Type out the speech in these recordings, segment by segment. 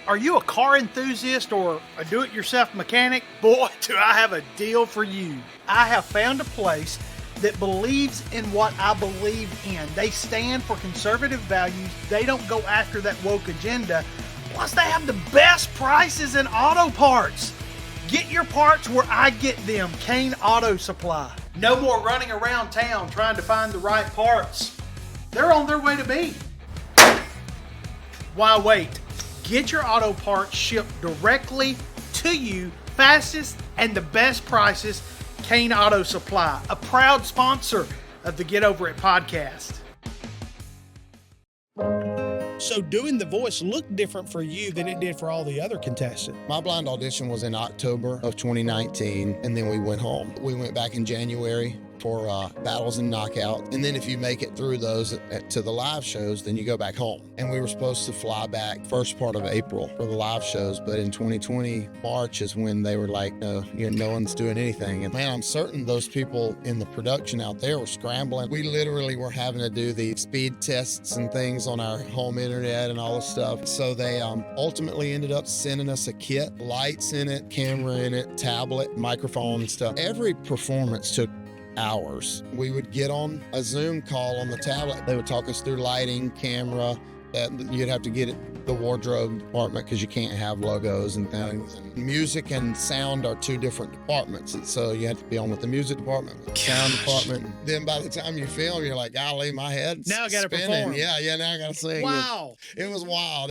Are you a car enthusiast or a do-it-yourself mechanic? Boy, do I have a deal for you. I have found a place that believes in what I believe in. They stand for conservative values. They don't go after that woke agenda. Plus, they have the best prices in auto parts. Get your parts where I get them, Kane Auto Supply. No more running around town trying to find the right parts. They're on their way to me. Why wait? Get your auto parts shipped directly to you, fastest and the best prices. Kane Auto Supply, a proud sponsor of the Get Over It podcast. So doing The Voice looked different for you than it did for all the other contestants. My blind audition was in October of 2019, and then we went home. We went back in January for battles and knockout. And then if you make it through those to the live shows, then you go back home. And we were supposed to fly back first part of April for the live shows. But in 2020, March is when they were like, no one's doing anything. And man, I'm certain those people in the production out there were scrambling. We literally were having to do the speed tests and things on our home internet and all this stuff. So they ultimately ended up sending us a kit, lights in it, camera in it, tablet, microphone and stuff. Every performance took hours. We would get on a Zoom call on the tablet. They would talk us through lighting, camera. You'd have to get it the wardrobe department because you can't have logos and things. And music and sound are two different departments. And so you have to be on with the music department, with the sound department. Then by the time you film, you're like, golly, my head's Now I got to spinning. perform. Yeah, now I got to sing. Wow. It was wild.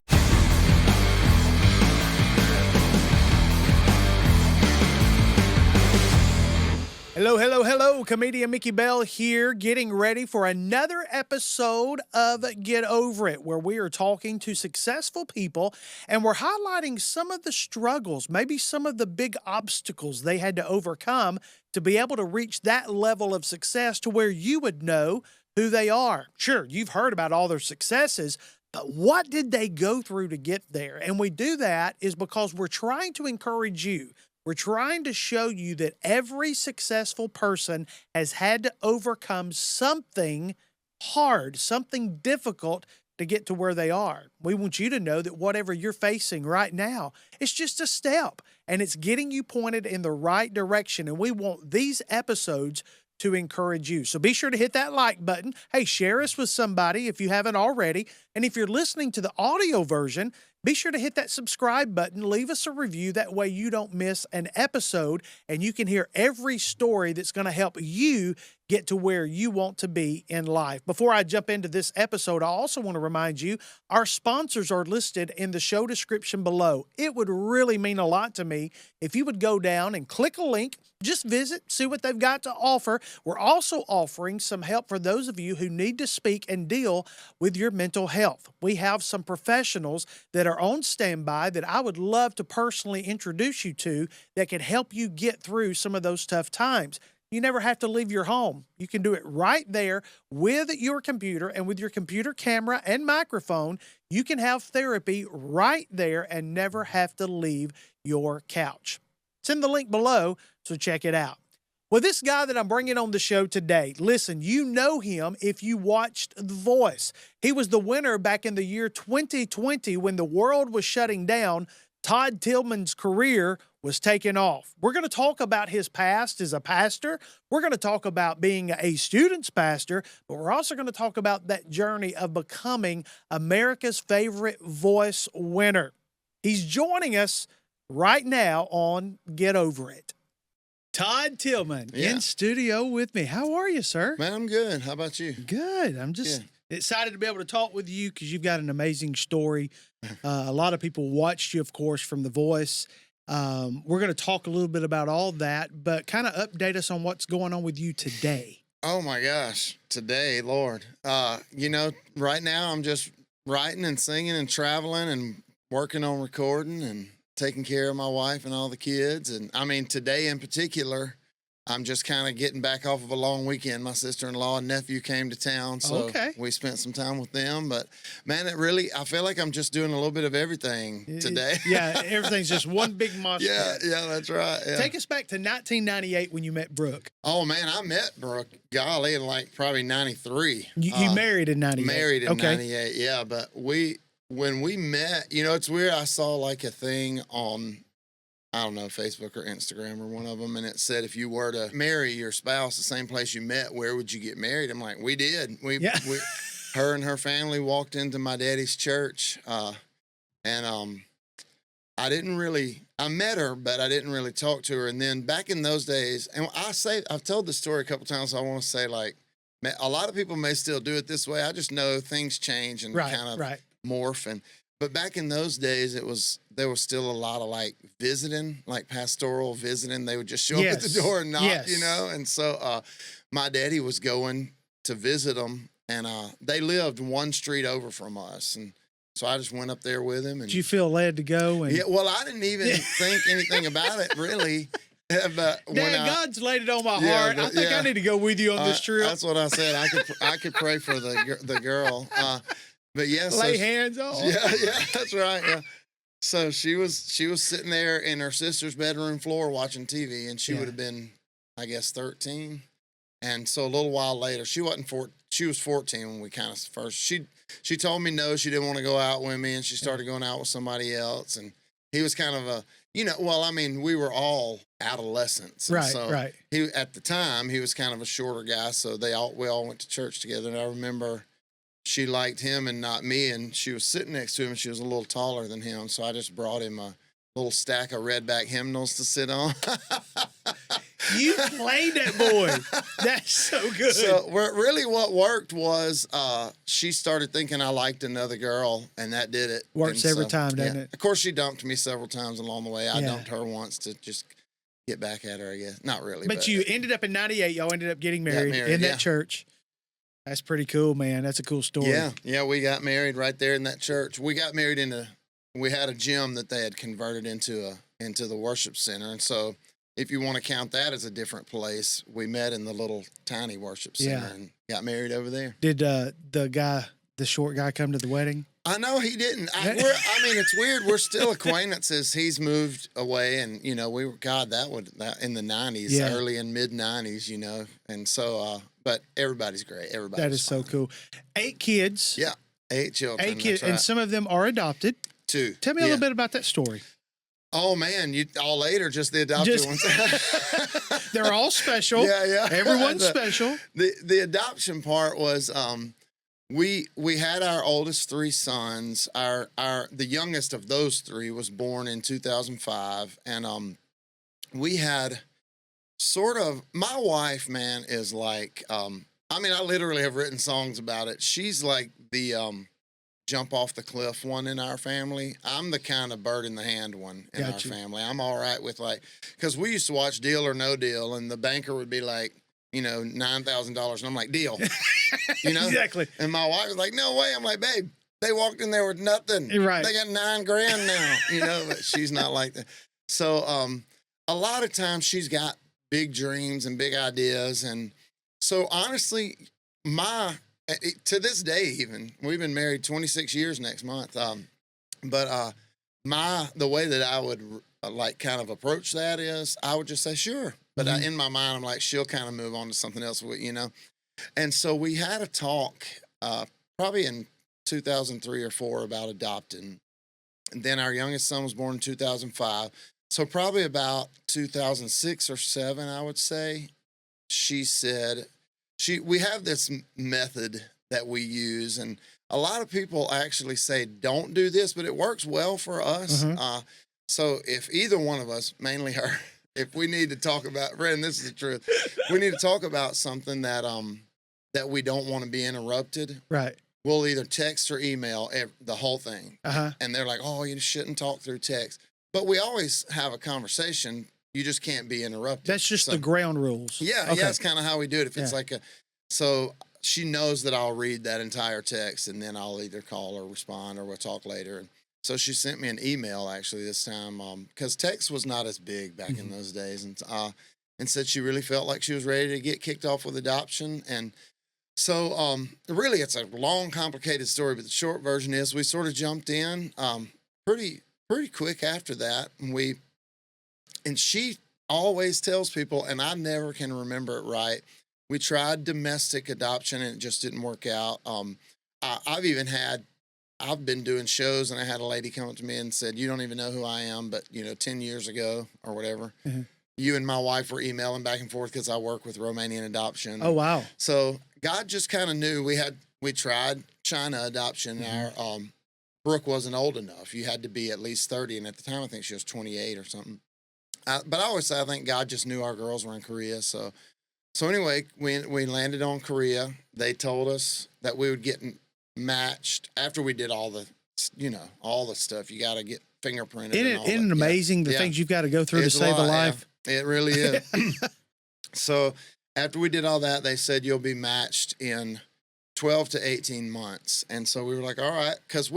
Hello. Comedian Mickey Bell here, getting ready for another episode of Get Over It, where we are talking to successful people and we're highlighting some of the struggles, maybe some of the big obstacles they had to overcome to be able to reach that level of success to where you would know who they are. Sure, you've heard about all their successes, but what did they go through to get there? And we do that is because we're trying to encourage you. We're trying to show you that every successful person has had to overcome something hard, something difficult to get to where they are. We want you to know that whatever you're facing right now, it's just a step and it's getting you pointed in the right direction. And we want these episodes to encourage you. So be sure to hit that like button. Hey, share us with somebody if you haven't already. And if you're listening to the audio version, be sure to hit that subscribe button. Leave us a review. That way you don't miss an episode and you can hear every story that's going to help you get to where you want to be in life. Before I jump into this episode, I also want to remind you our sponsors are listed in the show description below. It would really mean a lot to me if you would go down and click a link. Just visit, see what they've got to offer. We're also offering some help for those of you who need to speak and deal with your mental health. We have some professionals that are on standby that I would love to personally introduce you to that can help you get through some of those tough times. You never have to leave your home. You can do it right there with your computer, and with your computer camera and microphone, you can have therapy right there and never have to leave your couch. It's in the link below, so check it out. Well, this guy that I'm bringing on the show today, listen, you know him if you watched The Voice. He was the winner back in the year 2020 when the world was shutting down. Todd Tilghman's career was taken off. We're going to talk about his past as a pastor. We're going to talk about being a student's pastor, but we're also going to talk about that journey of becoming America's favorite voice winner. He's joining us right now on Get Over It. Todd Tilghman in studio with me. How are you, sir? Man, I'm good. How about you? Good. I'm just excited to be able to talk with you because you've got an amazing story. A lot of people watched you, of course, from The Voice. We're going to talk a little bit about all that, but kind of update us on what's going on with you today. Oh my gosh. Today, Lord. Right now I'm just writing and singing and traveling and working on recording and taking care of my wife and all the kids. And I mean, today in particular, I'm just kind of getting back off of a long weekend. My sister-in-law and nephew came to town, so we spent some time with them. But man, I feel like I'm just doing a little bit of everything today. Yeah, everything's just one big monster. Yeah, that's right. Yeah. Take us back to 1998 when you met Brooke. Oh man, I met Brooke, golly, in like probably 93. You married in 98. Married in 98, yeah. But we when we met, it's weird. I saw like a thing on, I don't know, Facebook or Instagram or one of them, and it said if you were to marry your spouse the same place you met, where would you get married? I'm like, we did. Her and her family walked into my daddy's church, and I met her, but I didn't really talk to her. And then back in those days, and I've told this story a couple times. So I want to say, like, a lot of people may still do it this way. I just know things change and kind of morph. But back in those days, there was still a lot of like visiting, like pastoral visiting. They would just show up at the door and knock, And so my daddy was going to visit them, and they lived one street over from us, and so I just went up there with him. And did you feel led to go? Yeah, well, I didn't even think anything about it, really. But Dad, God's laid it on my heart. I think I need to go with you on this trip. That's what I said. I could pray for the girl. But lay hands on. Yeah, that's right. Yeah. So she was sitting there in her sister's bedroom floor watching TV, and she would have been, I guess, 13. And so a little while later, she was 14 when we kind of first. She told me no, she didn't want to go out with me, and she started going out with somebody else. And he was kind of we were all adolescents. Right. He, at the time, he was kind of a shorter guy, so we all went to church together. And I remember she liked him and not me, and she was sitting next to him, and she was a little taller than him, so I just brought him a little stack of redback hymnals to sit on. You played that boy. That's so good. So really what worked was she started thinking I liked another girl, and that did it. Works every time, doesn't it? Of course, she dumped me several times along the way. I dumped her once to just get back at her, I guess. Not really. But you ended up in 98. Y'all ended up getting married in that church. That's pretty cool, man. That's a cool story. Yeah, we got married right there in that church. We got married we had a gym that they had converted into the worship center. And so if you want to count that as a different place, we met in the little tiny worship center and got married over there. Did the short guy come to the wedding? I know he didn't. It's weird. We're still acquaintances. He's moved away, and we were that in the 90s, early and mid 90s, and so. But everybody's great. That is so cool. 8 kids. Yeah, 8 children. 8 kids, and some of them are adopted. 2. Tell me a little bit about that story. Oh man, all 8 are just the adopted ones. They're all special. Yeah. Everyone's special. The adoption part was we had our oldest 3 sons. The youngest of those 3 was born in 2005, and we had sort of, my wife, man, is like I literally have written songs about it. She's like the jump off the cliff one in our family. I'm the kind of bird in the hand one in our family. I'm all right with because we used to watch Deal or No Deal, and the banker would be like, $9,000, and I'm like, deal. Exactly. And my wife was like, no way. I'm like, babe, they walked in there with nothing. Right. They got $9,000 now. But she's not like that. So a lot of times she's got big dreams and big ideas, and so honestly, to this day, even we've been married 26 years next month. But the way that I would kind of approach that is I would just say sure, but in my mind I'm like she'll kind of move on to something else, And so we had a talk probably in 2003 or 4 about adopting, and then our youngest son was born in 2005. So probably about 2006 or 7, I would say, she said, we have this method that we use, and a lot of people actually say, don't do this, but it works well for us. So if either one of us, mainly her, if we need to talk about, Brandon, this is the truth, we need to talk about something that we don't want to be interrupted. Right. We'll either text or email the whole thing. And they're like, oh, you shouldn't talk through text. But we always have a conversation. You just can't be interrupted. That's just the ground rules. Yeah, that's kind of how we do it. If it's so she knows that I'll read that entire text, and then I'll either call or respond, or we'll talk later. And so she sent me an email actually this time, because text was not as big back in those days, and said she really felt like she was ready to get kicked off with adoption. And so really it's a long, complicated story, but the short version is we sort of jumped in pretty quick after that, and she always tells people, and I never can remember it right, we tried domestic adoption and it just didn't work out. I've even had I've been doing shows, and I had a lady come up to me and said, "You don't even know who I am, but 10 years ago or whatever, you and my wife were emailing back and forth because I work with Romanian adoption." Oh, wow. So God just kind of knew we tried China adoption. Our Brooke wasn't old enough. You had to be at least 30, and at the time I think she was 28 or something. But I always say I think God just knew our girls were in Korea. So anyway, we landed on Korea. They told us that we would get matched after we did all the stuff. You got to get fingerprinted. Isn't it amazing the things you've got to go through to save a life? Yeah. It really is. So after we did all that, they said you'll be matched in 12 to 18 months. And so we were like, all right, because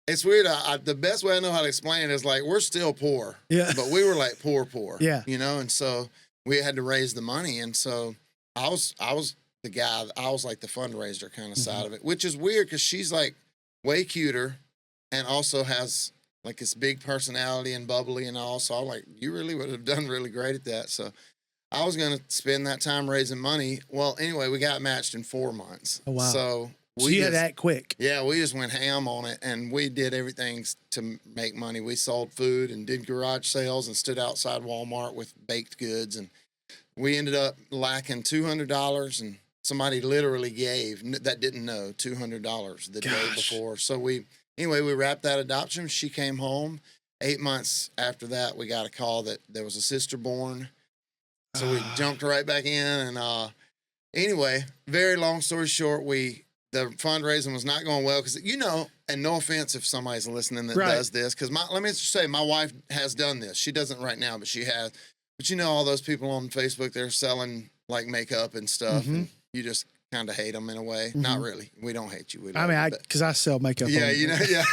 it's weird. The best way I know how to explain it is like, we're still poor. Yeah. But we were like poor. Yeah. And so we had to raise the money. And so I was the guy, I was like the fundraiser kind of side of it, which is weird because she's like way cuter and also has like this big personality and bubbly and all. So I'm like, you really would have done really great at that. So I was going to spend that time raising money. Well, anyway, we got matched in 4 months. Oh, wow. So you had that quick. Yeah, we just went ham on it, and we did everything to make money. We sold food and did garage sales and stood outside Walmart with baked goods. And we ended up lacking $200, and somebody literally gave, that didn't know, $200 the day before. So we wrapped that adoption. She came home. 8 months after that, we got a call that there was a sister born. So we jumped right back in. And anyway, very long story short, the fundraising was not going well because, and no offense if somebody's listening that does this, because let me just say, my wife has done this. She doesn't right now, but she has. But all those people on Facebook, they're selling like makeup and stuff, and you just kind of hate them in a way. Not really. We don't hate you. Because I sell makeup. Yeah, yeah.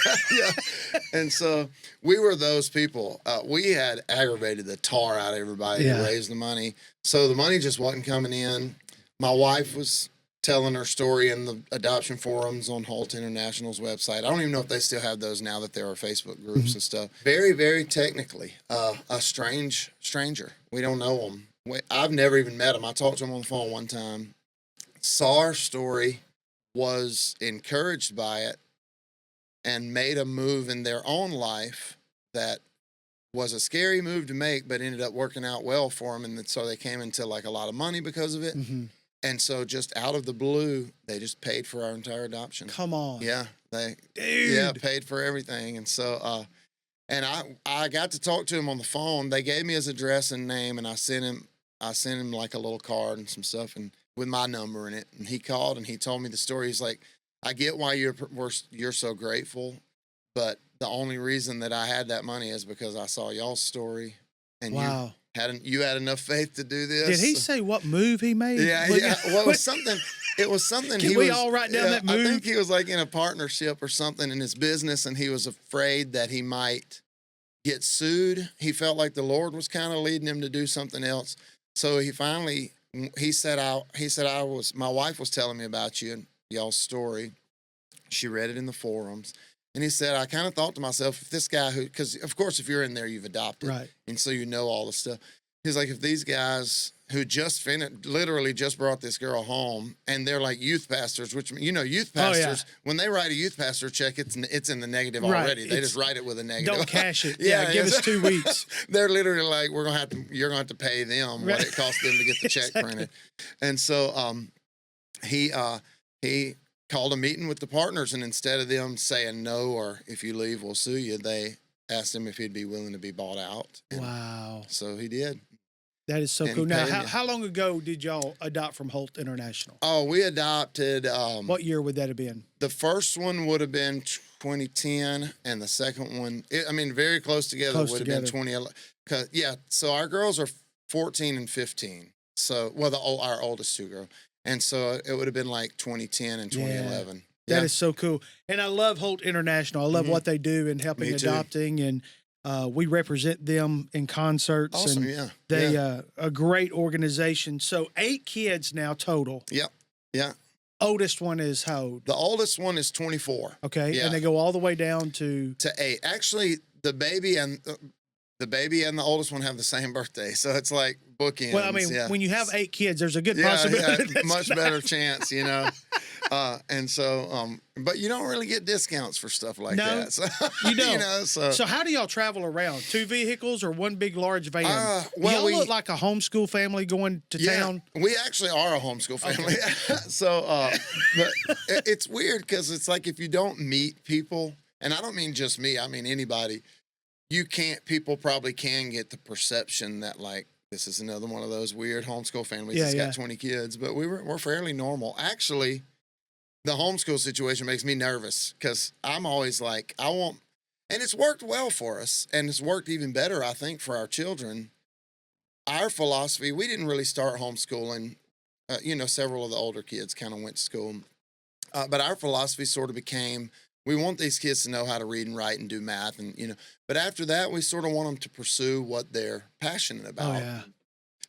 And so we were those people. We had aggravated the tar out of everybody to raise the money. So the money just wasn't coming in. My wife was telling her story in the adoption forums on Holt International's website. I don't even know if they still have those now that there are Facebook groups and stuff. Very, very technically, a stranger. We don't know him. I've never even met him. I talked to him on the phone one time, saw our story, was encouraged by it, and made a move in their own life that was a scary move to make, but ended up working out well for them. And so they came into like a lot of money because of it. And so just out of the blue, they just paid for our entire adoption. Come on. Yeah. Paid for everything. And so, and I got to talk to him on the phone. They gave me his address and name, and I sent him like a little card and some stuff and with my number in it. And he called and he told me the story. He's like, I get why you're so grateful, but the only reason that I had that money is because I saw y'all's story, and you had enough faith to do this. Did he say what move he made? Yeah. Well, it was something. Can we all write down that move? I think he was like in a partnership or something in his business, and he was afraid that he might get sued. He felt like the Lord was kind of leading him to do something else. So he said, my wife was telling me about you and y'all's story. She read it in the forums. And he said, I kind of thought to myself, if this guy because of course, if you're in there, you've adopted. Right. And so all the stuff. He's like, if these guys who literally just brought this girl home, and they're like youth pastors, which, youth pastors, when they write a youth pastor check, it's in the negative already. They just write it with a negative. Don't cash it. Yeah, give us 2 weeks. They're literally like, you're going to have to pay them what it costs them to get the check printed. And so he called a meeting with the partners, and instead of them saying no, or if you leave, we'll sue you, they asked him if he'd be willing to be bought out. And wow. So he did. That is so cool. Now, how long ago did y'all adopt from Holt International? Oh, we adopted. What year would that have been? The first one would have been 2010, and the second one, very close together, would have been 2011. So our girls are 14 and 15. So, our oldest two girls. And so it would have been like 2010 and 2011. That is so cool. And I love Holt International. I love what they do in helping adopting, and we represent them in concerts. Awesome, and they a great organization. So 8 kids now total. Yep. Yeah. Oldest one is how old? The oldest one is 24. Okay. Yeah. And they go all the way down to 8. Actually, the baby and the oldest one have the same birthday, so it's like bookends. Well, when you have 8 kids, there's a good possibility. Much better chance, And so, but you don't really get discounts for stuff like No, that. So, you don't. you know, So how do y'all travel around? 2 vehicles or one big large van? well, y'all look like a homeschool family going to town. we actually are a homeschool family. So, but it's weird because it's like if you don't meet people, and I don't mean just me, I mean anybody, people probably can get the perception that like, this is another one of those weird homeschool families that's got 20 kids, but we're fairly normal. Actually, the homeschool situation makes me nervous because I'm always like, and it's worked well for us, and it's worked even better, I think, for our children. Our philosophy, we didn't really start homeschooling. Several of the older kids kind of went to school, but our philosophy sort of became, we want these kids to know how to read and write and do math, and but after that, we sort of want them to pursue what they're passionate about. Oh yeah.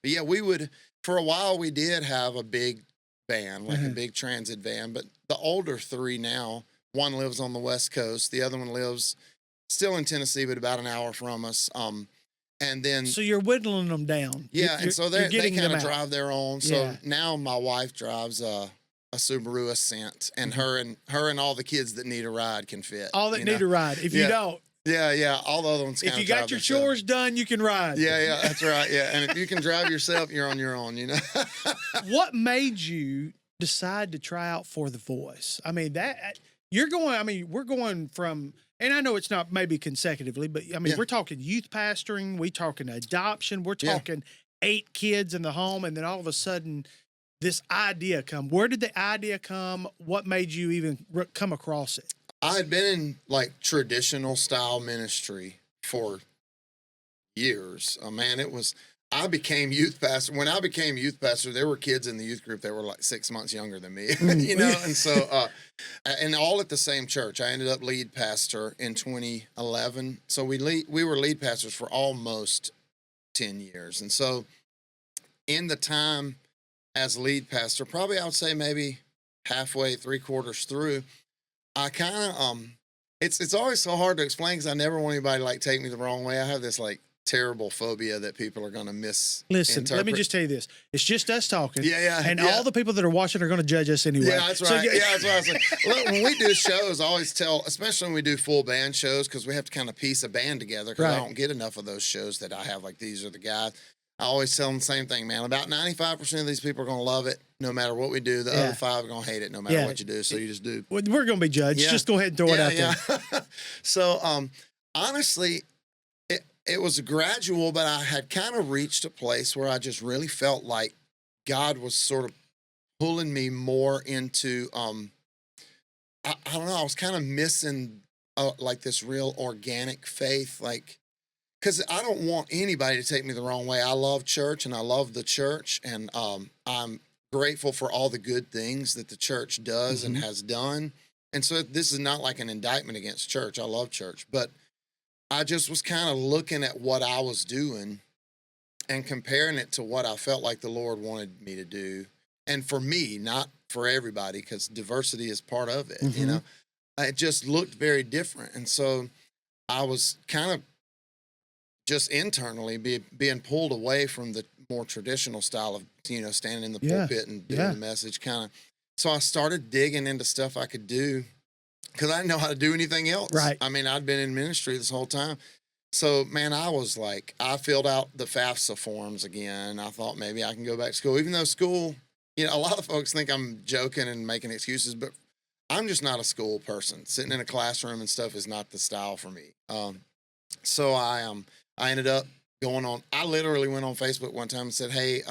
But yeah, for a while we did have a big van, like a big transit van, but the older three now, one lives on the West Coast, the other one lives still in Tennessee, but about an hour from us. And then, so you're whittling them down. Yeah, and so they kind of drive their own. So Yeah. now my wife drives a Subaru Ascent, and her and all the kids that need a ride can fit. All that need a ride. If you don't, yeah, all the other ones. if you got your chores done, you can ride. Yeah, that's right. Yeah, and if you can drive yourself, you're on your own. What made you decide to try out for The Voice? I mean, we're going from, and I know it's not maybe consecutively, but I mean, we're talking youth pastoring, we're talking adoption, we're talking 8 kids in the home, and then all of a sudden, this idea come. Where did the idea come? What made you even come across it? I had been in like traditional style ministry for years. I became youth pastor. When I became youth pastor, there were kids in the youth group that were like 6 months younger than me, and so, and all at the same church. I ended up lead pastor in 2011. So we were lead pastors for almost 10 years. And so in the time as lead pastor, probably I would say maybe halfway, 3/4 through, I kind of, it's always so hard to explain because I never want anybody to like take me the wrong way. I have this like terrible phobia that people are going to misinterpret. Listen, let me just tell you this. It's just us talking. And yeah. all the people that are watching are going to judge us anyway. Yeah, that's right. That's what I was saying. Look, when we do shows, I always tell, especially when we do full band shows, because we have to kind of piece a band together because I don't get enough of those shows that I have, like these are the guys. I always tell them the same thing, man. About 95% of these people are going to love it no matter what we do. The other 5 are going to hate it no matter what you do. So you just do. We're going to be judged. Just go ahead and throw it out there. So, honestly, it was gradual, but I had kind of reached a place where I just really felt like God was sort of pulling me more into, I don't know, I was kind of missing like this real organic faith, like, because I don't want anybody to take me the wrong way. I love church and I love the church, and I'm grateful for all the good things that the church does and has done. And so this is not like an indictment against church. I love church, but I just was kind of looking at what I was doing and comparing it to what I felt like the Lord wanted me to do. And for me, not for everybody, because diversity is part of it, it just looked very different. And so I was kind of just internally being pulled away from the more traditional style of, standing in the pulpit and doing the message kind of. So I started digging into stuff I could do because I didn't know how to do anything else. Right. I mean, I'd been in ministry this whole time. So, man, I was like, I filled out the FAFSA forms again. I thought maybe I can go back to school, even though school, a lot of folks think I'm joking and making excuses, but I'm just not a school person. Sitting in a classroom and stuff is not the style for me. So I ended up going on, I literally went on Facebook one time and said, hey,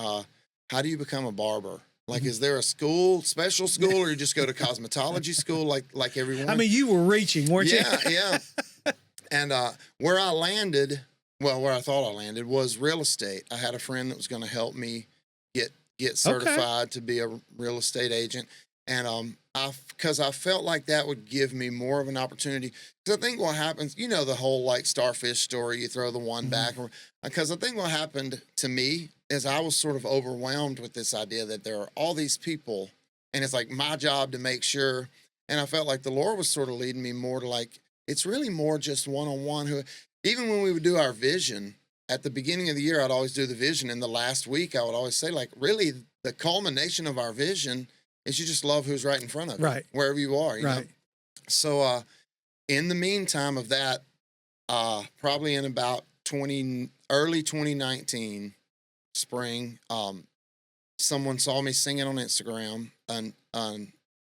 how do you become a barber? Like, is there a special school, or you just go to cosmetology school like everyone? I mean, you were reaching, weren't you? Yeah. And where I thought I landed was real estate. I had a friend that was going to help me get certified to be a real estate agent. And because I felt like that would give me more of an opportunity. Because I think what happens, the whole like starfish story, you throw the one back. Because I think what happened to me is I was sort of overwhelmed with this idea that there are all these people, and it's like my job to make sure. And I felt like the Lord was sort of leading me more to like, it's really more just one-on-one. Even when we would do our vision, at the beginning of the year, I'd always do the vision. And the last week, I would always say, like, really, the culmination of our vision is you just love who's right in front of you, Right. wherever you are, you know? So, in the meantime of that, probably in about early 2019 spring, someone saw me singing on Instagram, an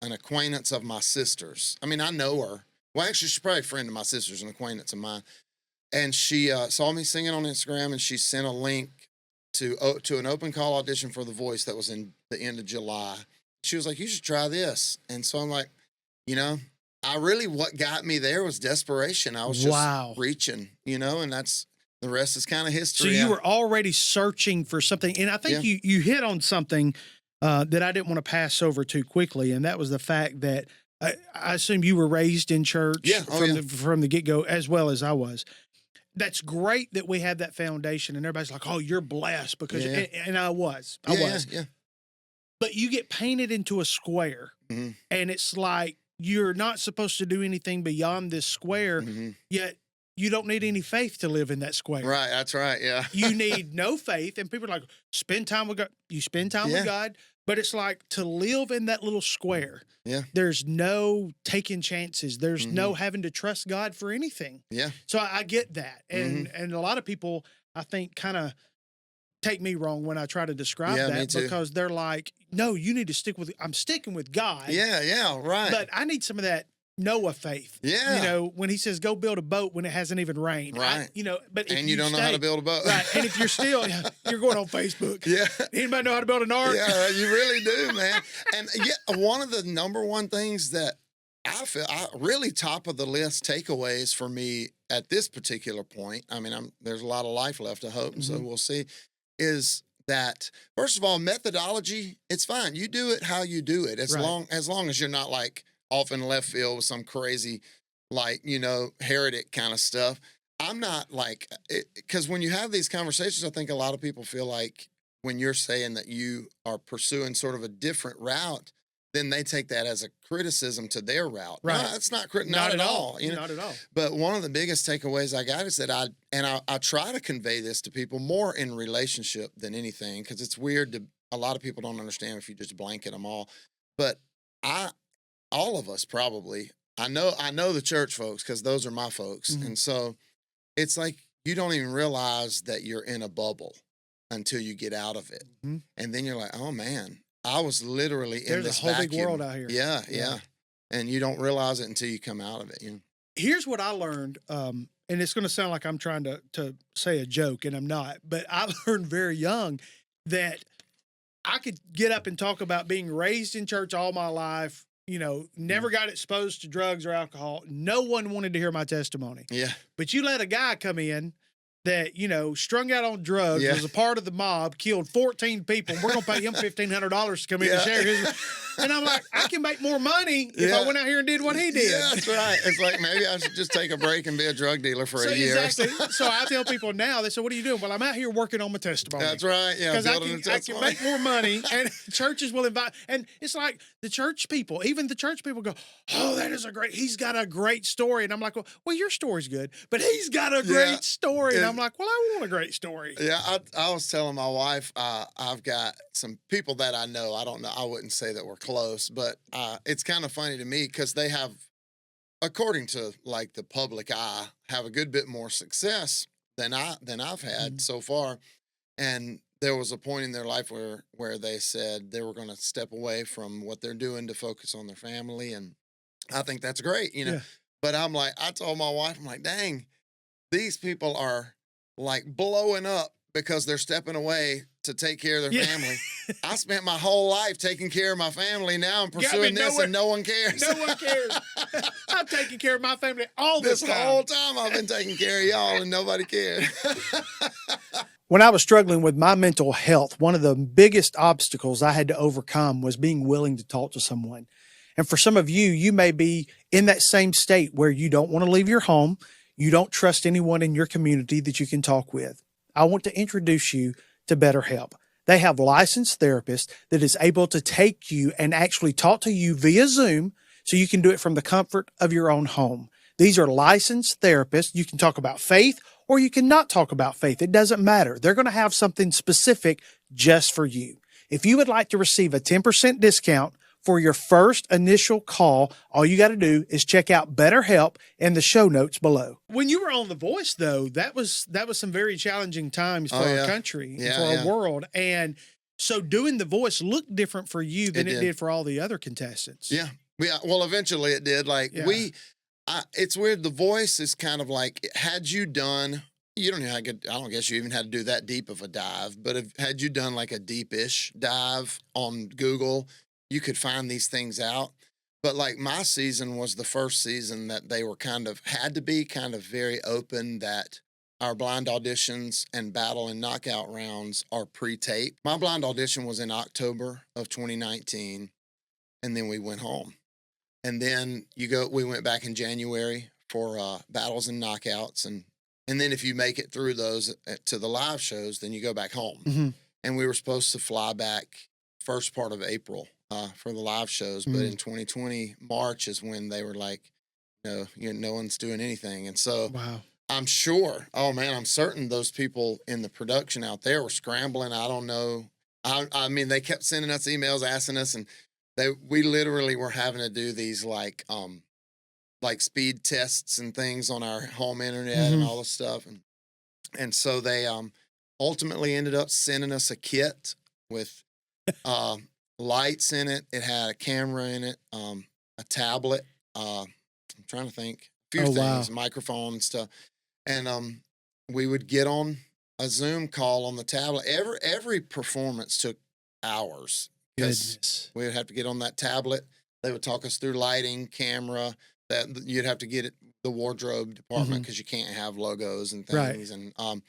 acquaintance of my sister's. I mean, I know her. Well, actually, she's probably a friend of my sister's, an acquaintance of mine. And she saw me singing on Instagram, and she sent a link to an open call audition for The Voice that was in the end of July. She was like, "You should try this." And so I'm like, you know, what got me there was desperation. I was just reaching, you know, and the rest is kind of history. So you were already searching for something. And I think you hit on something that I didn't want to pass over too quickly. And that was the fact that I assume you were raised in church from the get-go, as well as I was. That's great that we have that foundation, and everybody's like, "Oh, you're blessed," because and I was. Yeah. But you get painted into a square, Mm-hmm. and it's like you're not supposed to do anything beyond this square, Mm-hmm. yet you don't need any faith to live in that square. Right, that's right, yeah. You need no faith, and people are like, spend time with God. You spend time with God, but it's like to live in that little square. Yeah. There's no taking chances. There's no having to trust God for anything. Yeah. So I get that. And a lot of people, I think, kind of take me wrong when I try to describe that, because they're like, no, you need to stick with, I'm sticking with God. Yeah, right. But I need some of that Noah faith. Yeah. You know, when he says, go build a boat when it hasn't even rained. Right. But if and you don't know how to build a boat. Right. And if you're still, you're going on Facebook. Yeah. Anybody know how to build an ark? Yeah, you really do, man. And one of the number one things that I feel really top of the list takeaways for me at this particular point, I mean, there's a lot of life left, I hope, and so we'll see, is that, first of all, methodology, it's fine. You do it how you do it, as long as you're not like off in left field with some crazy, like, you know, heretic kind of stuff. I'm not like, because when you have these conversations, I think a lot of people feel like when you're saying that you are pursuing sort of a different route, then they take that as a criticism to their route. Right. No, it's not at all. You know? Not at all. But one of the biggest takeaways I got is that I try to convey this to people more in relationship than anything, because it's weird a lot of people don't understand if you just blanket them all. But all of us probably, I know the church folks, because those are my folks. And so it's like you don't even realize that you're in a bubble until you get out of it. And then you're like, oh man, I was literally in this whole vacuum. big world out here. Yeah. And you don't realize it until you come out of it. You know? Here's what I learned, and it's going to sound like I'm trying to say a joke, and I'm not, but I learned very young that I could get up and talk about being raised in church all my life, you know, never got exposed to drugs or alcohol. No one wanted to hear my testimony. Yeah. But you let a guy come in that, you know, strung out on drugs, was a part of the mob, killed 14 people. We're going to pay him $1,500 to come in and share his. And I'm like, I can make more money if I went out here and did what he did. Yeah, that's right. It's like, maybe I should just take a break and be a drug dealer for a year. Exactly. So I tell people now, they say, what are you doing? Well, I'm out here working on my testimony. That's right. Yeah. Because I can make more money, and churches will invite. And it's like the church people, even the church people go, oh, he's got a great story. And I'm like, well, your story's good, but he's got a great story. And I'm like, well, I want a great story. Yeah. I was telling my wife, I've got some people that I know. I don't know. I wouldn't say that we're close, but it's kind of funny to me because they have, according to like the public eye, have a good bit more success than I've had so far. And there was a point in their life where they said they were going to step away from what they're doing to focus on their family, and I think that's great, you know. But I'm like, I told my wife, I'm like, dang, these people are like blowing up because they're stepping away to take care of their family. I spent my whole life taking care of my family. Now I'm pursuing this and no one cares. No one cares. I'm taking care of my family all this time. This whole time I've been taking care of y'all and nobody cared. When I was struggling with my mental health, one of the biggest obstacles I had to overcome was being willing to talk to someone. And for some of you, you may be in that same state where you don't want to leave your home. You don't trust anyone in your community that you can talk with. I want to introduce you to BetterHelp. They have licensed therapists that is able to take you and actually talk to you via Zoom so you can do it from the comfort of your own home. These are licensed therapists. You can talk about faith or you cannot talk about faith. It doesn't matter. They're going to have something specific just for you. If you would like to receive a 10% discount for your first initial call, all you got to do is check out BetterHelp in the show notes below. When you were on The Voice, though, that was some very challenging times for our country and for our world. And so doing The Voice looked different for you than it did for all the other contestants. Yeah. Well, eventually it did. Like it's weird. The Voice is kind of like, had you done, you don't know how good, I don't guess you even had to do that deep of a dive, but had you done like a deep-ish dive on Google, you could find these things out. But like my season was the first season that they were had to be kind of very open that our blind auditions and battle and knockout rounds are pre-taped. My blind audition was in October of 2019, and then we went home. And then we went back in January for battles and knockouts. And then if you make it through those to the live shows, then you go back home. Mm-hmm. And we were supposed to fly back first part of April for the live shows. But in 2020, March is when they were like, no one's doing anything. And so I'm sure, I'm certain those people in the production out there were scrambling. I don't know. I mean, they kept sending us emails asking us, and we literally were having to do these like speed tests and things on our home internet and all this stuff. And so they ultimately ended up sending us a kit with lights in it. It had a camera in it, a tablet. I'm trying to think, a few things, microphone and stuff. And we would get on a Zoom call on the tablet. Every performance took hours. Goodness. We would have to get on that tablet. They would talk us through lighting, camera. That you'd have to get the wardrobe department because you can't have logos and things. Right.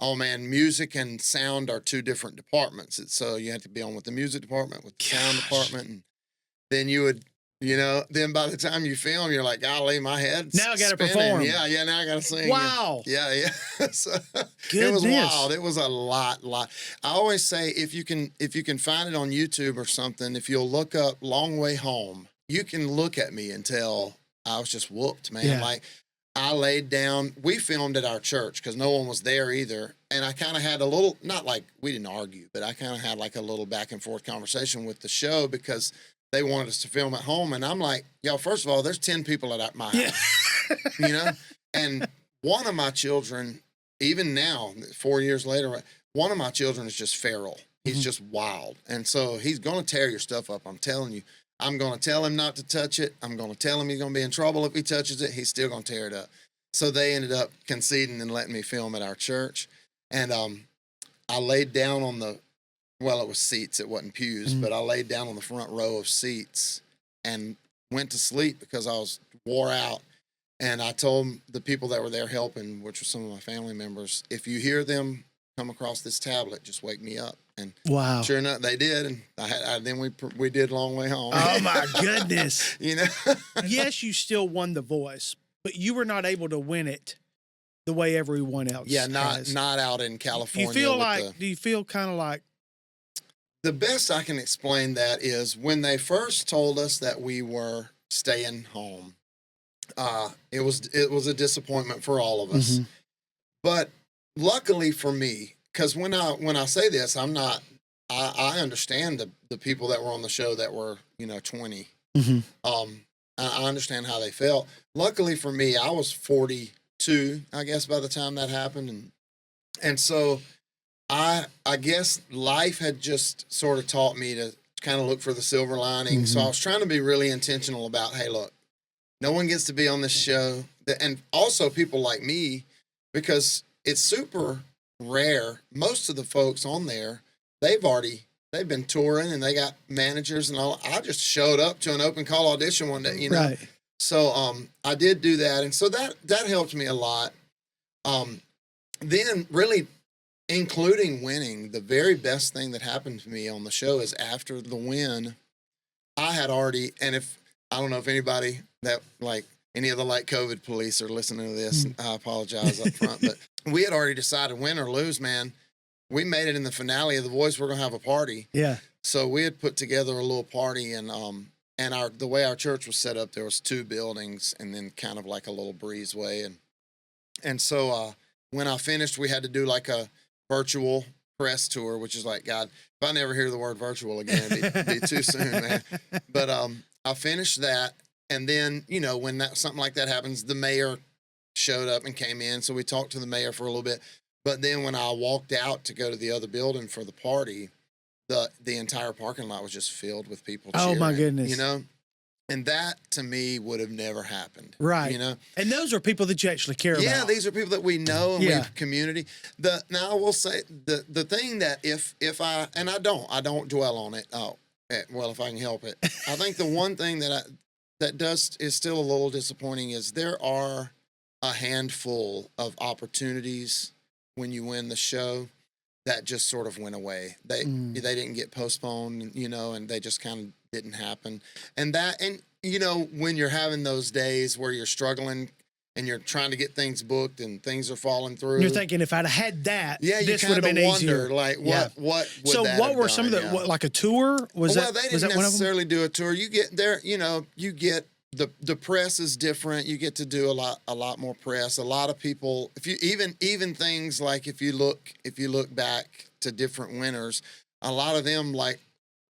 And music and sound are two different departments. So you have to be on with the music department, with the sound department, and then you would. Then by the time you film, you're like, golly, my head's now I got to spinning. perform. Yeah, now I got to sing. Wow. Yeah. So it was wild. It was a lot. I always say if you can find it on YouTube or something, if you'll look up Long Way Home, you can look at me and tell I was just whooped, man. Yeah. Like I laid down. We filmed at our church because no one was there either. And I kind of had a little, not like we didn't argue, but I kind of had like a little back and forth conversation with the show because they wanted us to film at home. And I'm like, yo, first of all, there's 10 people at my house, And one of my children, even now, 4 years later, one of my children is just feral. He's just wild. And so he's going to tear your stuff up. I'm telling you, I'm going to tell him not to touch it. I'm going to tell him he's going to be in trouble if he touches it. He's still going to tear it up. So they ended up conceding and letting me film at our church. And I laid down on it was seats. It wasn't pews, but I laid down on the front row of seats and went to sleep because I was wore out. And I told the people that were there helping, which were some of my family members, if you hear them come across this tablet, just wake me up. And sure enough, they did. And then we did Long Way Home. Oh my goodness. Yes, you still won The Voice, but you were not able to win it the way everyone else. Yeah, not out in California. Do you feel kind of like, the best I can explain that is when they first told us that we were staying home, it was a disappointment for all of us. But luckily for me, because when I say this, I understand the people that were on the show that were 20. I understand how they felt. Luckily for me, I was 42, I guess, by the time that happened, and so. I guess life had just sort of taught me to kind of look for the silver lining. So I was trying to be really intentional about, hey, look, no one gets to be on this show. And also people like me, because it's super rare. Most of the folks on there, they've been touring and they got managers and all. I just showed up to an open call audition one day, Right. So I did do that. And so that helped me a lot. Then really, including winning, the very best thing that happened to me on the show is after the win, I had already, and I don't know if anybody that like any of the like COVID police are listening to this, I apologize up front, but we had already decided win or lose, man. We made it in the finale of The Voice. We're going to have a party. Yeah. So we had put together a little party and the way our church was set up, there was 2 buildings and then kind of like a little breezeway. And so when I finished, we had to do like a virtual press tour, which is like, God, if I never hear the word virtual again, it'd be too soon, man. But I finished that. And then, you know, when something like that happens, the mayor showed up and came in. So we talked to the mayor for a little bit. But then when I walked out to go to the other building for the party, the entire parking lot was just filled with people cheering. Oh, my goodness. You know? And that, to me, would have never happened. Right. You know? And those are people that you actually care about. Yeah, these are people that we know and we have community. Now, I will say, the thing that if I, and I don't dwell on it, well, if I can help it. I think the one thing that is still a little disappointing is there are a handful of opportunities when you win the show that just sort of went away. They didn't get postponed, you know, and they just kind of didn't happen. And you know, when you're having those days where you're struggling and you're trying to get things booked and things are falling through. You're thinking, if I'd had that, yeah, this would have been easier. Like, what would so that what have were done? some of the, like a tour? Well, they didn't necessarily do a tour. You get there, you know, you get, the press is different. You get to do a lot more press. A lot of people, if you even things like if you look back to different winners, a lot of them like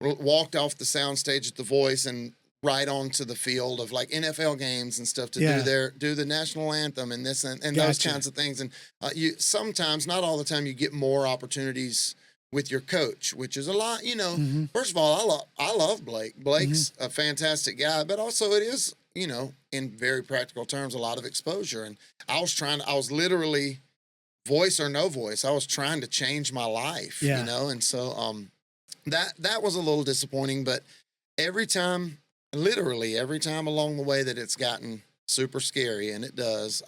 walked off the soundstage at the Voice and right onto the field of like NFL games and stuff to do the national anthem and this and those kinds of things. And you sometimes, not all the time, you get more opportunities with your coach, which is a lot, you know. First of all, I love Blake. Blake's a fantastic guy, but also it is, you know, in very practical terms, a lot of exposure. And I was literally voice or no voice. I was trying to change my life, you know? And so, that was a little disappointing, but literally every time along the way that it's gotten super scary, and it does,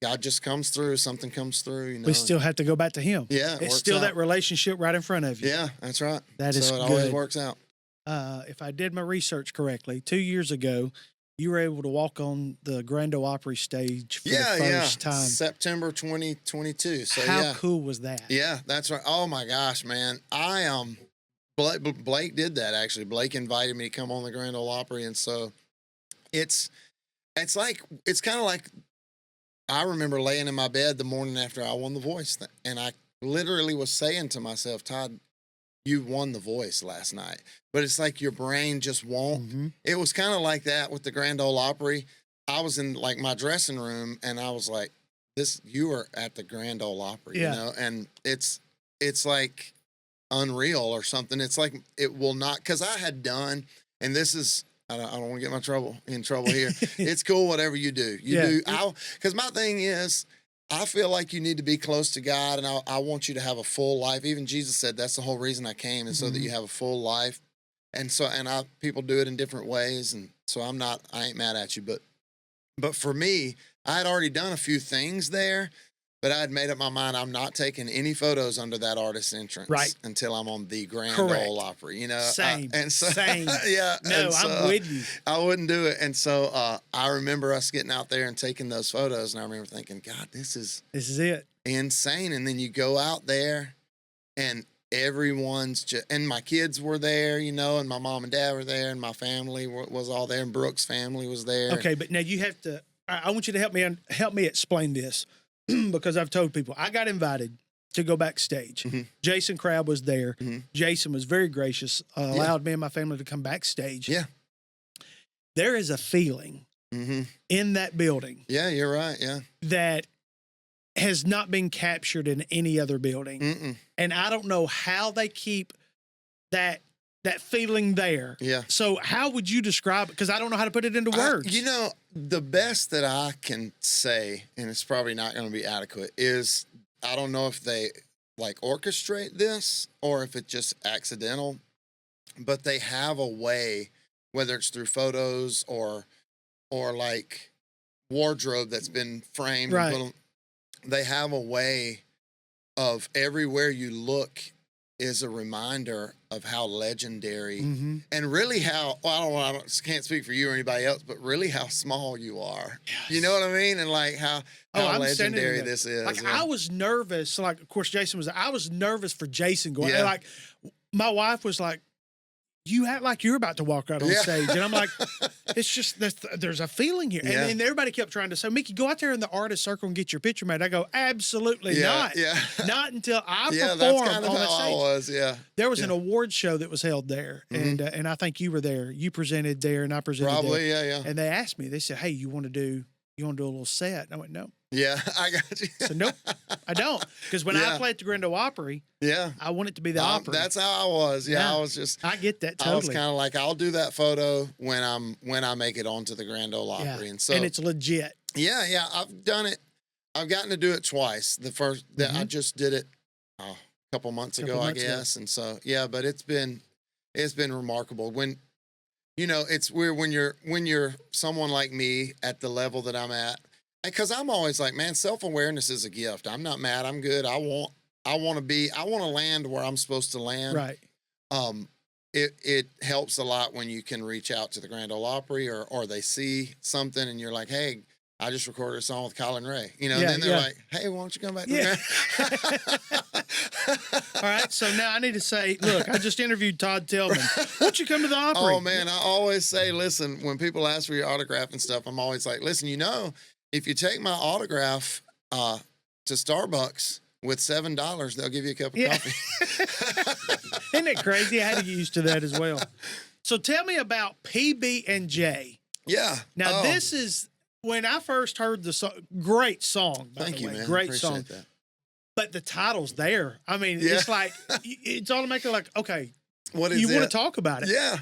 God just comes through. Something comes through. You know, we still have to go back to Him. Yeah, it's still that relationship right in front of you. Yeah, that's right. That is so it good. always works out. If I did my research correctly, 2 years ago, you were able to walk on the Grand Ole Opry stage for the first time. September 2022. So how cool was that? Yeah, that's right. Oh my gosh, man! Blake did that actually. Blake invited me to come on the Grand Ole Opry, and so it's kind of like. I remember laying in my bed the morning after I won the Voice, and I literally was saying to myself, Todd, you won the Voice last night. But it's like your brain just won't. It was kind of like that with the Grand Ole Opry. I was in like my dressing room, and I was like, you are at the Grand Ole Opry, you know? And it's like unreal or something. It's like it will not, because I had done, and this is, I don't want to get in trouble here. It's cool, whatever you do. You do. Because my thing is, I feel like you need to be close to God, and I want you to have a full life. Even Jesus said that's the whole reason I came, is so that you have a full life. And so, people do it in different ways, and so I ain't mad at you. But for me, I had already done a few things there, but I had made up my mind I'm not taking any photos under that artist entrance until I'm on the Grand Ole Opry, you know. Same. Same. Yeah. No, I'm with you. I wouldn't do it. And so I remember us getting out there and taking those photos, and I remember thinking, God, this is it. Insane. And then you go out there, and everyone's and my kids were there, you know, and my mom and dad were there, and my family was all there, and Brooke's family was there. Okay, but now you have to. I want you to help me explain this. Because I've told people I got invited to go backstage. Jason Crabb was there. Jason was very gracious, allowed me and my family to come backstage. Yeah. There is a feeling in that building. Yeah, you're right. Yeah. That has not been captured in any other building. And I don't know how they keep that feeling there. Yeah. So how would you describe it? Because I don't know how to put it into words. You know, the best that I can say, and it's probably not going to be adequate, is I don't know if they like orchestrate this or if it's just accidental, but they have a way, whether it's through photos or like wardrobe that's been framed. Right. They have a way of everywhere you look is a reminder of how legendary and really how, well, I can't speak for you or anybody else, but really how small you are. Yes. You know what I mean? And like how legendary this is. Like I was nervous. Like, of course, Jason was, I was nervous for Jason going. Like my wife was like, you act like you're about to walk out on Yeah. stage. And I'm like, it's just, there's a feeling here. Yeah. And everybody kept trying to say, Mickey, go out there in the artist circle and get your picture made. I go, absolutely not. Yeah. Not until I Yeah, perform that's kind of on that how I stage. was. Yeah. There was Yeah. an award show that was held there. And I think you were there. You presented there and I presented Probably. there. Yeah. And they asked me, they said, hey, you want to do a little set? And I went, no. Yeah. I got you. So nope, I don't. Because when I play at the Grand Ole Opry, Yeah. I want it to be the Opry. That's how I was. Yeah. I was just. I get that totally. I was kind of like, I'll do that photo when I make it onto the Grand Ole Opry, and so it's legit. Yeah, I've done it. I've gotten to do it twice. The first that I just did it a couple months ago, I guess, and so but it's been remarkable. When it's weird when you're someone like me at the level that I'm at, because I'm always like, man, self-awareness is a gift. I'm not mad. I'm good. I want to land where I'm supposed to land. Right. It helps a lot when you can reach out to the Grand Ole Opry or they see something and you're like, hey, I just recorded a song with Colin Ray, and then they're like, hey, why don't you come back to the All right. So now I need to say, look, I just interviewed Todd Tilghman. Why don't you come to the Opry? Oh man, I always say, listen, when people ask for your autograph and stuff, I'm always like, listen, if you take my autograph to Starbucks with $7, they'll give you a cup of coffee. Isn't it crazy? I had to get used to that as well. So tell me about PB&J. Yeah. Now this is when I first heard the song. Great song, by Thank the you, way. man. Great Appreciate song. that. But the title's there. I mean, it's like it's automatically like, okay, what is you it? want to talk about it? Yeah.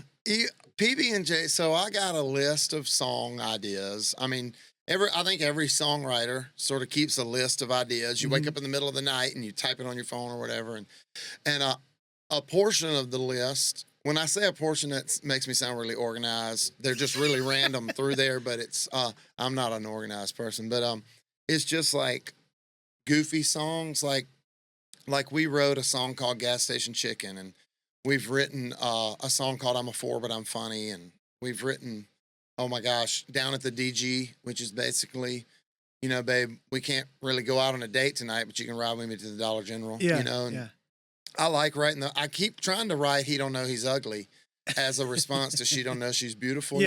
PB&J. So I got a list of song ideas. I mean, I think every songwriter sort of keeps a list of ideas. You wake up in the middle of the night and you type it on your phone or whatever, and a portion of the list. When I say a portion, that makes me sound really organized. They're just really random through there, but it's I'm not an organized person, but it's just like goofy songs, like we wrote a song called Gas Station Chicken, and we've written a song called I'm a Four But I'm Funny, and we've written, oh my gosh, Down at the DG, which is basically, babe, we can't really go out on a date tonight, but you can ride with me to the Dollar General, and I like writing I keep trying to write He Don't Know He's Ugly as a response to She Don't Know She's Beautiful.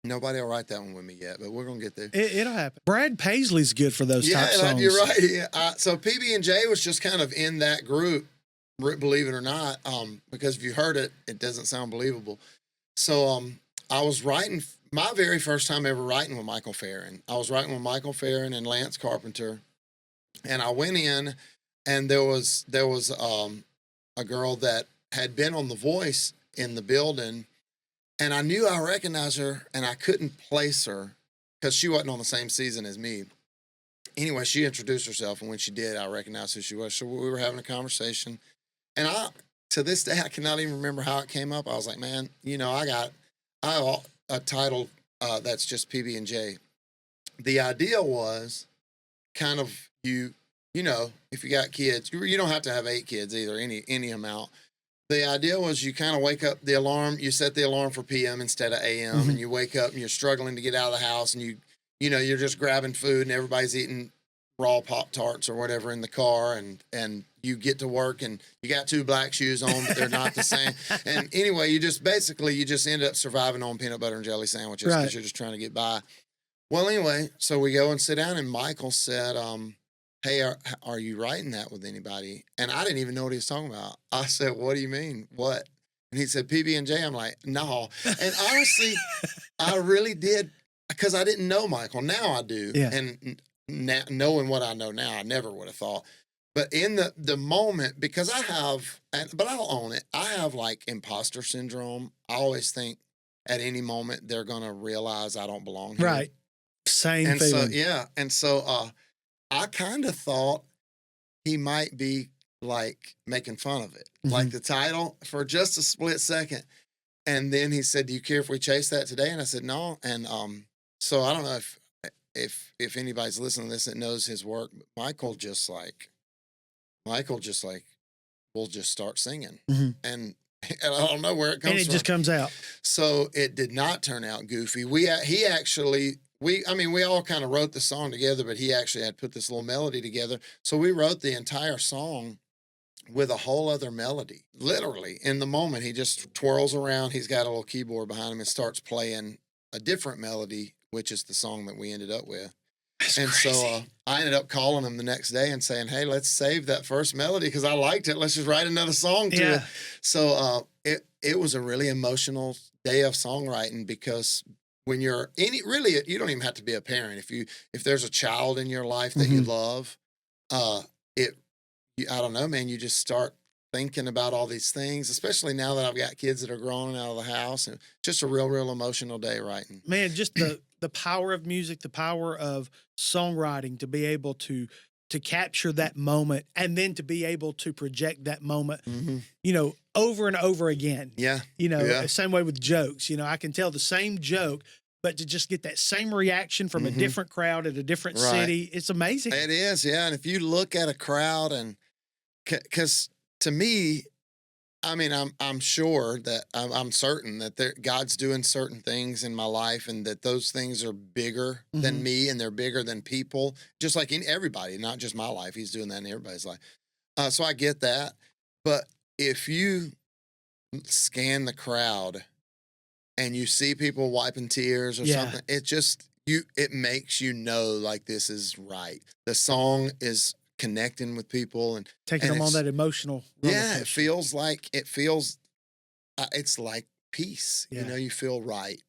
Nobody will write that one with me yet, but we're going to get there. It'll happen. Brad Paisley's good for those type songs. You're right. Yeah. So PB&J was just kind of in that group, believe it or not, because if you heard it, it doesn't sound believable. So I was writing, my very first time ever writing with Michael Farron. I was writing with Michael Farron and Lance Carpenter, and I went in, and there was a girl that had been on The Voice in the building, and I knew I recognized her, and I couldn't place her because she wasn't on the same season as me. Anyway, she introduced herself, and when she did, I recognized who she was. So we were having a conversation, and to this day, I cannot even remember how it came up. I was like, man, I have a title that's just PB&J. The idea was kind of if you got kids, you don't have to have 8 kids either, any amount. The idea was you kind of wake up you set the alarm for PM instead of AM, and you wake up and you're struggling to get out of the house, and you're just grabbing food and everybody's eating raw Pop-Tarts or whatever in the car, and you get to work and you got 2 black shoes on, but they're not the same. And anyway, you just end up surviving on peanut butter and jelly sandwiches because you're just trying to get by. Well, anyway, so we go and sit down, and Michael said, hey, are you writing that with anybody? And I didn't even know what he was talking about. I said, what do you mean? What? And he said, PB&J. I'm like, no. And honestly, I really did, because I didn't know Michael. Now I do. Yeah. And now, knowing what I know now, I never would have thought. But in the moment, because but I'll own it, I have like imposter syndrome. I always think at any moment they're going to realize I don't belong here. Right. Same and feeling. So I kind of thought he might be like making fun of it, like the title, for just a split second. And then he said, do you care if we chase that today? And I said, no. And so I don't know if anybody's listening to this that knows his work, but Michael just like will just start singing. And I don't know where it comes from. And it just comes out. So it did not turn out goofy. We all kind of wrote the song together, but he actually had put this little melody together. So we wrote the entire song with a whole other melody. Literally, in the moment, he just twirls around. He's got a little keyboard behind him and starts playing a different melody, which is the song that we ended up with. That's And so crazy. I ended up calling him the next day and saying, "Hey, let's save that first melody because I liked it. Let's just write another song to it." Yeah. So it was a really emotional day of songwriting because when you're really, you don't even have to be a parent. If there's a child in your life that you Mhm. love, uh, it I don't know, man. You just start thinking about all these things, especially now that I've got kids that are growing out of the house, and just a real emotional day writing. Man, just the power of music, the power of songwriting to be able to capture that moment and then to be able to project that moment, Hmm. over and over again. Yeah, yeah. Same way with jokes. I can tell the same joke, but to just get that same reaction from a Hmm. different crowd at a different Right. city, it's amazing. It is, yeah. And if you look at a crowd, and because to me, I mean, I'm sure that I'm certain that God's doing certain things in my life, and that those things are bigger than Mhm. me, and they're bigger than people, just like in everybody, not just my life. He's doing that in everybody's life. So I get that, but if you scan the crowd and you see people wiping tears or Yeah. something, it makes you know like this is right. The song is connecting with people, Taking and them on it's that emotional roller yeah, it coaster. feels like it's like peace. Yeah. You feel right.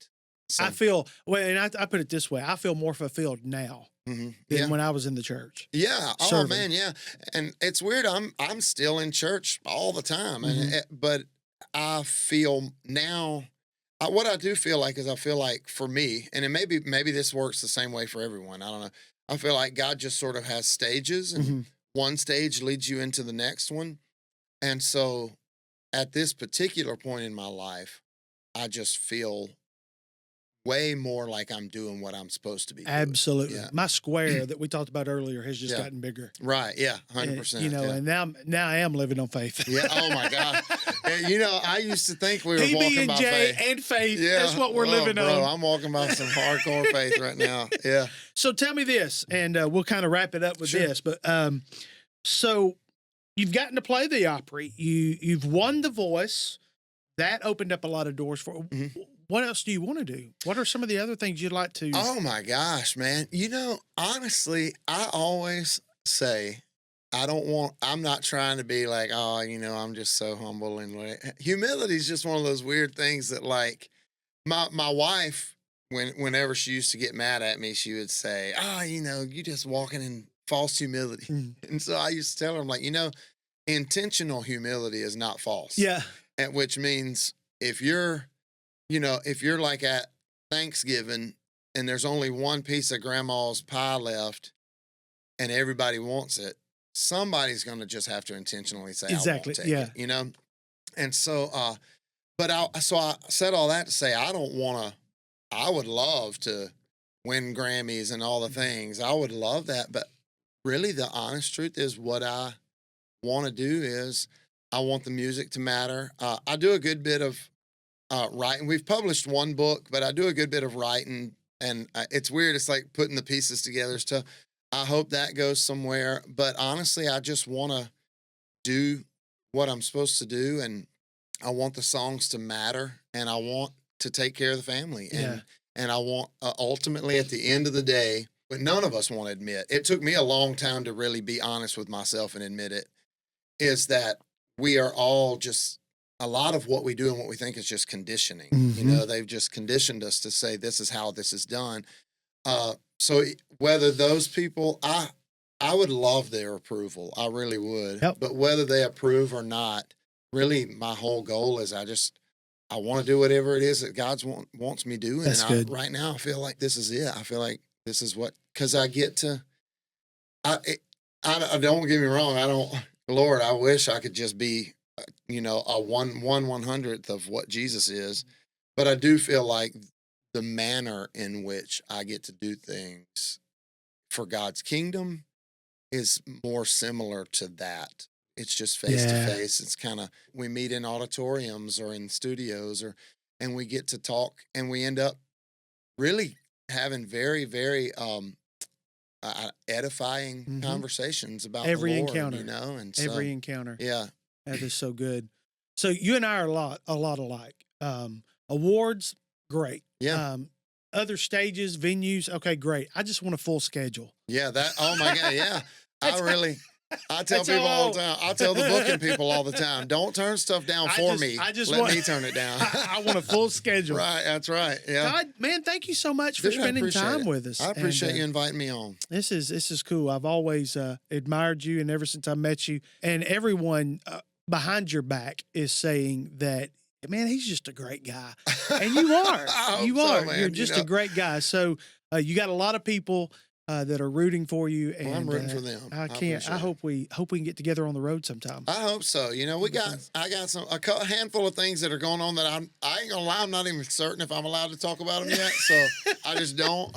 I So feel well, and I put it this way, I feel more fulfilled now than yeah. when I was in the church Yeah. Oh serving. man, yeah. And it's weird. I'm still in church all the time, Mhm. but I feel now. What I do feel like is I feel like for me, and maybe this works the same way for everyone. I don't know. I feel like God just sort of has stages, and Mhm. one stage leads you into the next one. And so at this particular point in my life, I just feel way more like I'm doing what I'm supposed to be doing. Absolutely. Yeah. My square that we talked about earlier has just Yeah. gotten bigger. Right. Yeah. And 100%. Yeah. and now I am living on faith. Yeah. Oh my God. And, I used to think we were PB walking and by J faith. and faith. That's Yeah. what we're Oh, living bro, on. I'm walking by some hardcore faith right now. Yeah. So tell me this, and we'll kind of wrap it up with Sure. this. But so you've gotten to play the Opry. You've won the Voice. That opened up a lot of doors for. Mhm. What else do you want to do? What are some of the other things you'd like to? Oh my gosh, man. Honestly, I always say I'm not trying to be like, oh, I'm just so humble, and humility is just one of those weird things that, like, my wife, whenever she used to get mad at me, she would say, "Oh, you just walking in false humility." Mm. And so I used to tell her, I'm like, intentional humility is not false. Yeah. And which means if you're like at Thanksgiving and there's only one piece of grandma's pie left and everybody wants it, somebody's going to just have to intentionally say, "I won't Exactly. take Yeah. it." And so, I said all that to say, I would love to win Grammys and all the things. I would love that. But really, the honest truth is, what I want to do is I want the music to matter. I do a good bit of writing. We've published one book, but I do a good bit of writing, and it's weird. It's like putting the pieces together. So I hope that goes somewhere. But honestly, I just want to do what I'm supposed to do, and I want the songs to matter, and I want to take care of the family, Yeah. and I want ultimately at the end of the day, what none of us want to admit. It took me a long time to really be honest with myself and admit it. Is that we are all just a lot of what we do and what we think is just conditioning. Mhm. They've just conditioned us to say this is how this is done. Whether those people, I would love their approval. I really would. Yep. But whether they approve or not, really, my whole goal is I want to do whatever it is that wants me doing. That's And good. right now, I feel like this is it. I feel like this is because I get to, I don't get me wrong. I don't, Lord, I wish I could just be, a 1/100th of what Jesus is. But I do feel like the manner in which I get to do things for God's kingdom is more similar to that. It's just face to Yeah. face. It's kind of, we meet in auditoriums or in studios, and we get to talk, and we end up really having very, very edifying conversations about every the Lord, encounter, you know, and so, every encounter. yeah. That is so good. So you and I are a lot alike. Awards, great. Yeah. Other stages, venues, okay, great. I just want a full schedule. Yeah, oh my God, yeah. I tell That's people all all. the time. I tell the booking people all the time, don't turn stuff down for me. Let me turn it down. I want a full schedule. Right, that's right. Yeah. Todd, man, thank you so much for Dude, spending time with us. I appreciate you inviting me on. This is cool. I've always admired you, and ever since I met you, and everyone behind your back is saying that, man, he's just a great guy, and you are. You are. Man. You're just a great guy. So you got a lot of people that are rooting for you, and I'm rooting for them. I hope we can get together on the road sometime. I hope so. You know, I got a handful of things that are going on that I ain't gonna lie, I'm not even certain if I'm allowed to talk about them yet. So I just don't.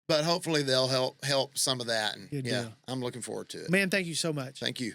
But hopefully they'll help some of that. And Good deal. I'm looking forward to it. Man, thank you so much. Thank you.